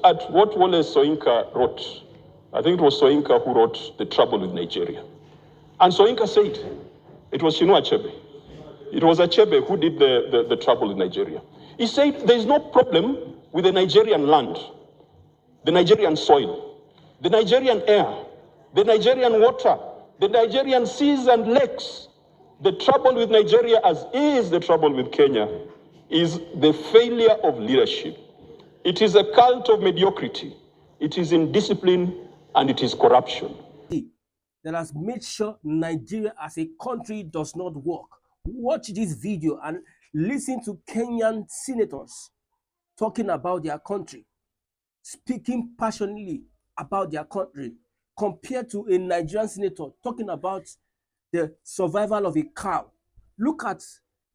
at what Wole Soyinka wrote. I think it was Soyinka who wrote The Trouble with Nigeria. And Soyinka said, it was Chinua Achebe. It was Achebe who did the trouble with Nigeria. He said, there is no problem with the Nigerian land, the Nigerian soil, the Nigerian air, the Nigerian water, the Nigerian seas and lakes. The trouble with Nigeria, as is the trouble with Kenya, is the failure of leadership. It is a cult of mediocrity. It is indiscipline and it is corruption. That has made sure Nigeria as a country does not work. Watch this video and listen to Kenyan senators talking about their country, speaking passionately about their country, compared to a Nigerian senator talking about the survival of a cow. Look at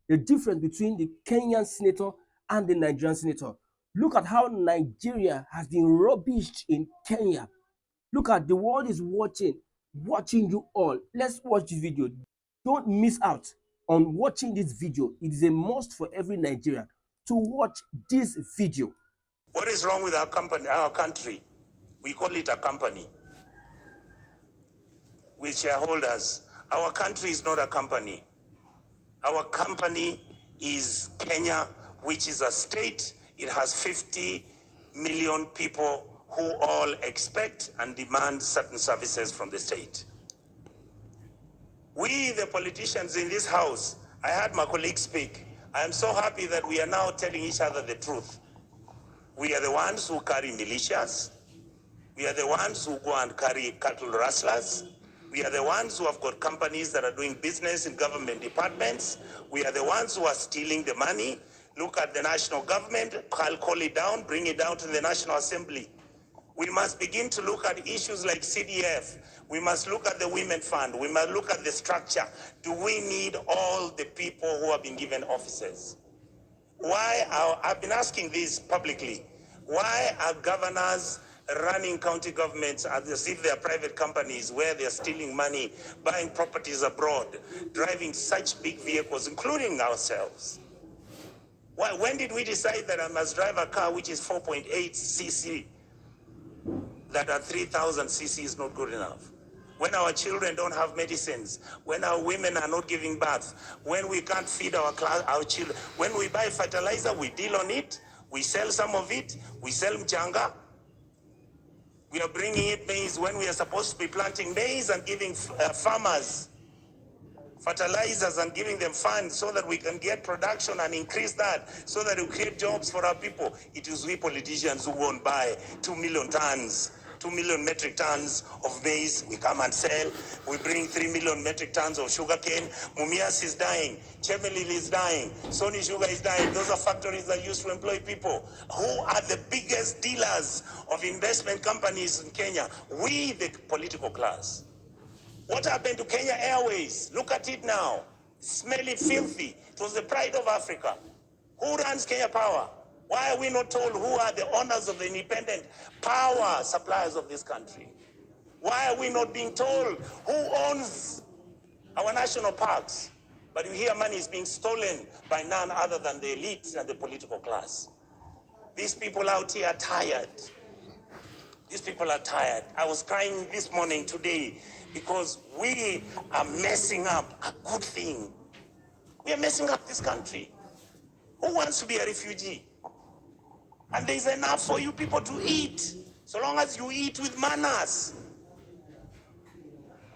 the difference between the Kenyan senator and the Nigerian senator. Look at how Nigeria has been rubbished in Kenya. Look at the world is watching you all. Let's watch this video. Don't miss out on watching this video. It is a must for every Nigerian to watch this video. What is wrong with our company, our country? We call it a company with shareholders. Our country is not a company. Our company is Kenya, which is a state. It has 50 million people who all expect and demand certain services from the state. We, the politicians in this house, I heard my colleague speak. I am so happy that we are now telling each other the truth. We are the ones who carry militias. We are the ones who go and carry cattle rustlers. We are the ones who have got companies that are doing business in government departments. We are the ones who are stealing the money. Look at the national government, I'll call it down, bring it down to the National Assembly. We must begin to look at issues like CDF. We must look at the Women Fund. We must look at the structure. Do we need all the people who have been given offices? I've been asking this publicly. Why are governors running county governments as if they are private companies where they're stealing money, buying properties abroad, driving such big vehicles, including ourselves? Why? When did we decide that I must drive a car which is 4.8 cc? That at 3,000 cc is not good enough. When our children don't have medicines, when our women are not giving birth, when we can't feed our children, when we buy fertilizer, we deal on it, we sell some of it, we sell mchanga. We are bringing in maize when we are supposed to be planting maize and giving farmers fertilizers and giving them funds so that we can get production and increase that, so that we create jobs for our people. It is we politicians who won't buy 2 million metric tons of maize. We come and sell. We bring 3 million metric tons of sugarcane. Mumias is dying. Chemelil is dying. Sony Sugar is dying. Those are factories that used to employ people. Who are the biggest dealers of investment companies in Kenya? We, the political class. What happened to Kenya Airways? Look at it now. Smelly, filthy. It was the pride of Africa. Who runs Kenya Power? Why are we not told who are the owners of the independent power suppliers of this country? Why are we not being told who owns our national parks? But you hear money is being stolen by none other than the elites and the political class. These people out here are tired. These people are tired. I was crying this morning today because we are messing up a good thing. We are messing up this country. Who wants to be a refugee? And there's enough for you people to eat, so long as you eat with manners.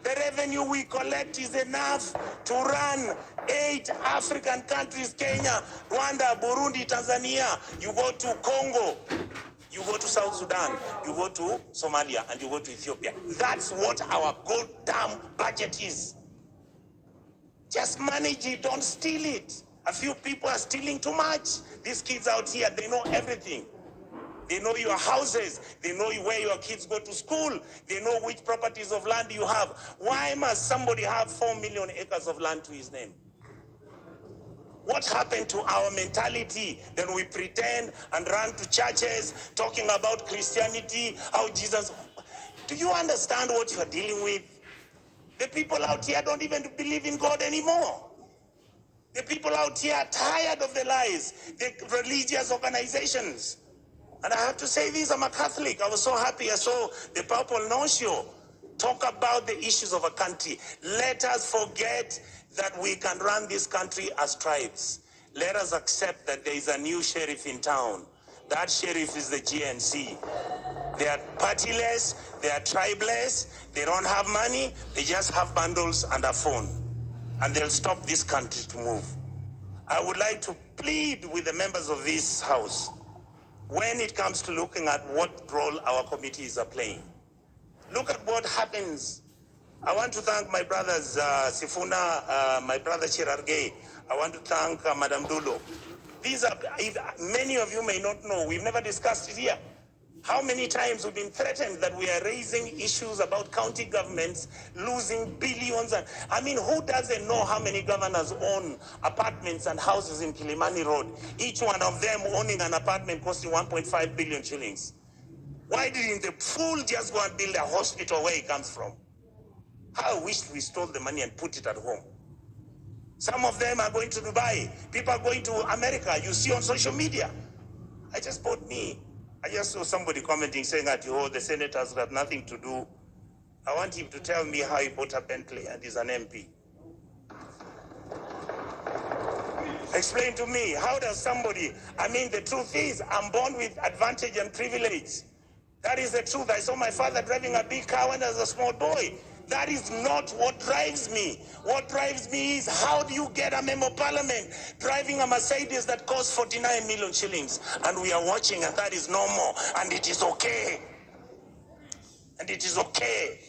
The revenue we collect is enough to run 8 African countries: Kenya, Rwanda, Burundi, Tanzania. You go to Congo, you go to South Sudan, you go to Somalia, and you go to Ethiopia. That's what our goddamn budget is. Just manage it, don't steal it. A few people are stealing too much. These kids out here, they know everything. They know your houses. They know where your kids go to school. They know which properties of land you have. Why must somebody have 4 million acres of land to his name? What happened to our mentality? Then we pretend and run to churches talking about Christianity, how Jesus... Do you understand what you are dealing with? The people out here don't even believe in God anymore. The people out here are tired of the lies, the religious organizations. And I have to say this, I'm a Catholic. I was so happy I saw the Papal Nuncio talk about the issues of a country. Let us forget that we can run this country as tribes. Let us accept that there is a new sheriff in town. That sheriff is the GNC. They are partyless, they are tribeless, they don't have money, they just have bundles and a phone. And they'll stop this country to move. I would like to plead with the members of this house, when it comes to looking at what role our committees are playing, look at what happens. I want to thank my brothers Sifuna, my brother Chirargei. I want to thank Madam Dulo. These are, many of you may not know, we've never discussed it here. How many times we've been threatened that we are raising issues about county governments losing billions. And I mean, who doesn't know how many governors own apartments and houses in Kilimani Road? Each one of them owning an apartment costing 1.5 billion shillings. Why didn't the fool just go and build a hospital where he comes from? How I wish we stole the money and put it at home. Some of them are going to Dubai. People are going to America. You see on social media. I just saw somebody commenting saying that, oh, the senators got nothing to do. I want him to tell me how he bought a Bentley and is an MP. Explain to me, how does somebody, I mean, the truth is, I'm born with advantage and privilege. That is the truth. I saw my father driving a big car when I was a small boy. That is not what drives me. What drives me is, how do you get a member of parliament driving a Mercedes that costs 49 million shillings? And we are watching, and that is normal, and it is okay. And it is okay.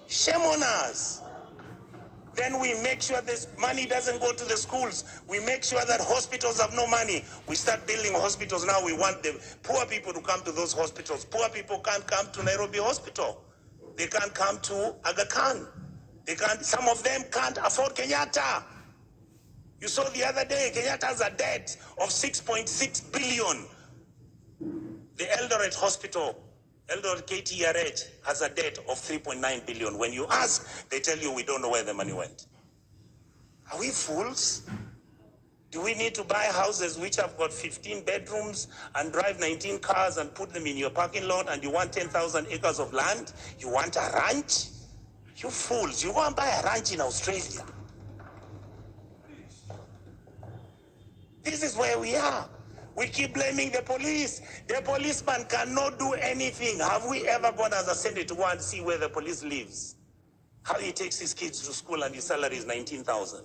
Shame on us. Then we make sure this money doesn't go to the schools. We make sure that hospitals have no money. We start building hospitals now. We want the poor people to come to those hospitals. Poor people can't come to Nairobi Hospital. They can't come to Aga Khan. They can't, some of them can't afford Kenyatta. You saw the other day, Kenyatta has a debt of 6.6 billion. The Eldoret Hospital, Eldoret KTRH, has a debt of 3.9 billion. When you ask, they tell you we don't know where the money went. Are we fools? Do we need to buy houses which have got 15 bedrooms and drive 19 cars and put them in your parking lot, and you want 10,000 acres of land? You want a ranch? You fools, you go and buy a ranch in Australia. This is where we are. We keep blaming the police. The policeman cannot do anything. Have we ever gone as a Senate to go and see where the police lives? How he takes his kids to school and his salary is 19,000.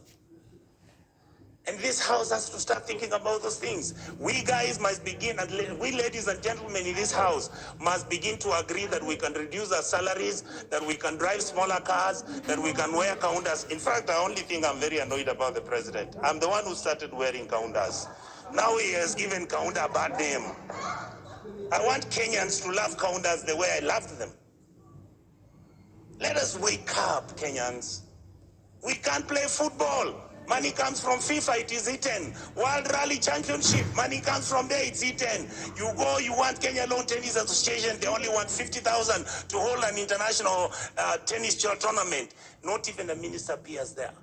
And this house has to start thinking about those things. We guys must begin, and we ladies and gentlemen in this house must begin to agree that we can reduce our salaries, that we can drive smaller cars, that we can wear kaundas. In fact, the only thing I'm very annoyed about the president, I'm the one who started wearing kaundas. Now he has given kaunda a bad name. I want Kenyans to love kaundas the way I loved them. Let us wake up, Kenyans. We can't play football. Money comes from FIFA, it is eaten. World Rally Championship, money comes from there, it's eaten. You go, you want Kenya Lawn Tennis Association, they only want 50,000 to hold an international tennis tournament. Not even the minister appears there.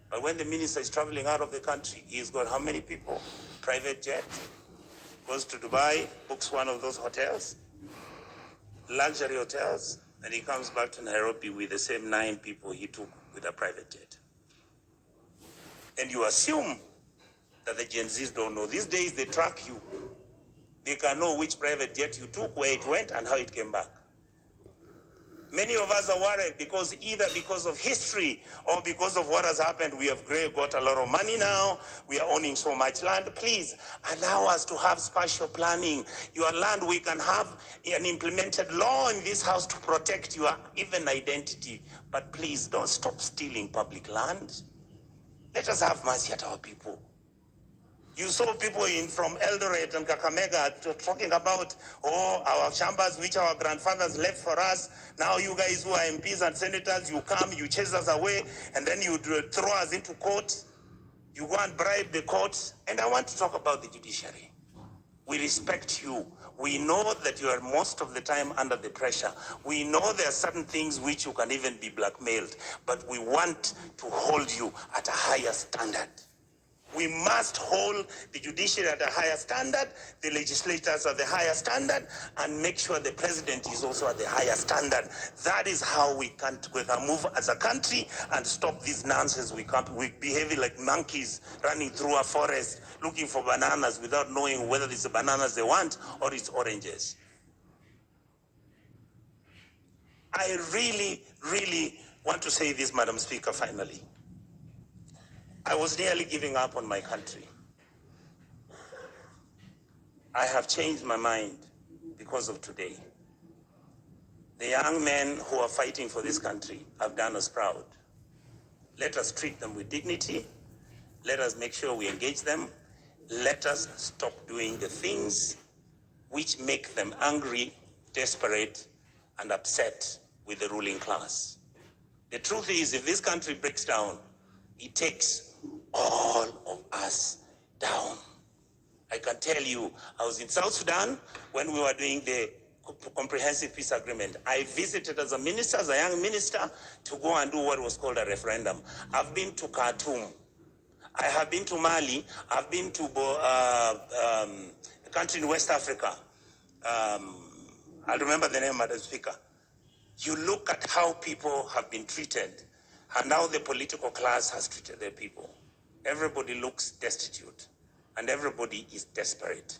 But when the minister is traveling out of the country, he's got how many people? Private jet, goes to Dubai, books one of those hotels, luxury hotels, and he comes back to Nairobi with the same 9 people he took with a private jet. And you assume that the Gen Zs don't know. These days they track you. They can know which private jet you took, where it went, and how it came back. Many of us are worried because either because of history or because of what has happened, we have got a lot of money now, we are owning so much land. Please allow us to have spatial planning. Your land, we can have an implemented law in this house to protect your even identity. But please don't stop stealing public land. Let us have mercy at our people. You saw people from Eldoret and Kakamega talking about, oh, our chambers which our grandfathers left for us. Now you guys who are MPs and senators, you come, you chase us away, and then you throw us into court. You go and bribe the courts. And I want to talk about the judiciary. We respect you. We know that you are most of the time under the pressure. We know there are certain things which you can even be blackmailed, but we want to hold you at a higher standard. We must hold the judiciary at a higher standard, the legislators at the higher standard, and make sure the president is also at the higher standard. That is how we can move as a country and stop this nonsense. We behave like monkeys running through a forest looking for bananas without knowing whether it's the bananas they want or it's oranges. I really, really want to say this, Madam Speaker, finally. I was nearly giving up on my country. I have changed my mind because of today. The young men who are fighting for this country have done us proud. Let us treat them with dignity. Let us make sure we engage them. Let us stop doing the things which make them angry, desperate, and upset with the ruling class. The truth is, if this country breaks down, it takes all of us down. I can tell you, I was in South Sudan when we were doing the comprehensive peace agreement. I visited as a minister, as a young minister, to go and do what was called a referendum. I've been to Khartoum. I have been to Mali. I've been to a country in West Africa. I'll remember the name, Madam Speaker. You look at how people have been treated and how the political class has treated their people. Everybody looks destitute and everybody is desperate.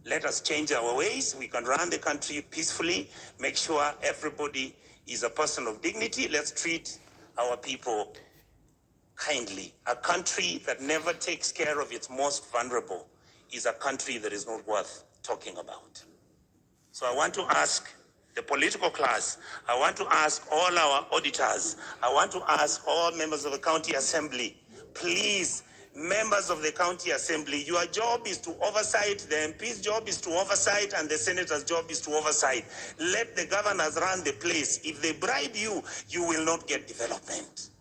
Let us change our ways. We can run the country peacefully, make sure everybody is a person of dignity. Let's treat our people kindly. A country that never takes care of its most vulnerable is a country that is not worth talking about. So I want to ask the political class, I want to ask all our auditors, I want to ask all members of the county assembly, please, members of the county assembly, your job is to oversight, the MP's job is to oversight, and the senator's job is to oversight. Let the governors run the place. If they bribe you, you will not get development.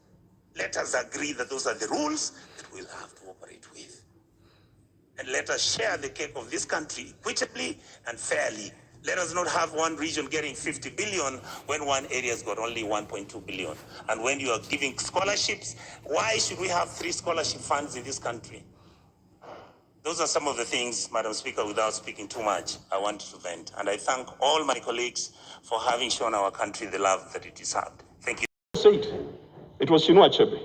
Let us agree that those are the rules that we'll have to operate with. And let us share the cake of this country equitably and fairly. Let us not have one region getting 50 billion when one area's got only 1.2 billion. And when you are giving scholarships, why should we have 3 scholarship funds in this country? Those are some of the things, Madam Speaker, without speaking too much, I wanted to vent. And I thank all my colleagues for having shown our country the love that it deserved. Thank you. Said it was Chinua Achebe.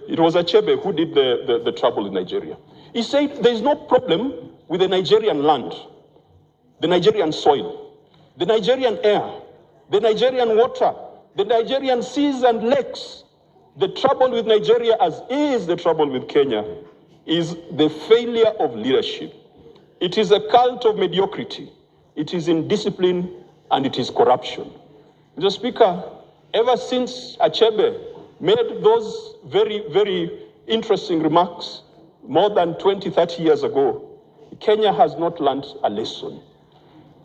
It was Achebe who did the trouble in Nigeria. He said there is no problem with the Nigerian land, the Nigerian soil, the Nigerian air, the Nigerian water, the Nigerian seas and lakes. The trouble with Nigeria, as is the trouble with Kenya, is the failure of leadership. It is a cult of mediocrity. It is indiscipline and it is corruption. Mr. Speaker, ever since Achebe made those very, very interesting remarks more than 20, 30 years ago, Kenya has not learned a lesson.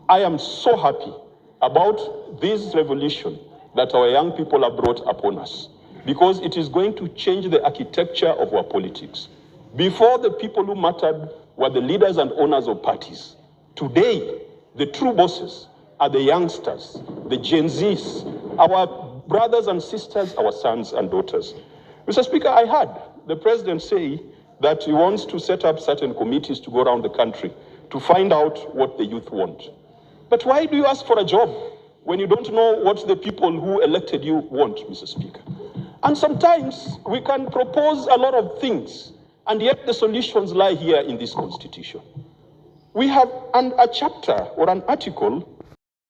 I am so happy about this revolution that our young people have brought upon us, because it is going to change the architecture of our politics. Before, the people who mattered were the leaders and owners of parties. Today, the true bosses are the youngsters, the Gen Zs, our brothers and sisters, our sons and daughters. Mr. Speaker, I heard the president say that he wants to set up certain committees to go around the country to find out what the youth want. But why do you ask for a job when you don't know what the people who elected you want, Mr. Speaker? And sometimes we can propose a lot of things, and yet the solutions lie here in this constitution. We have a chapter or an article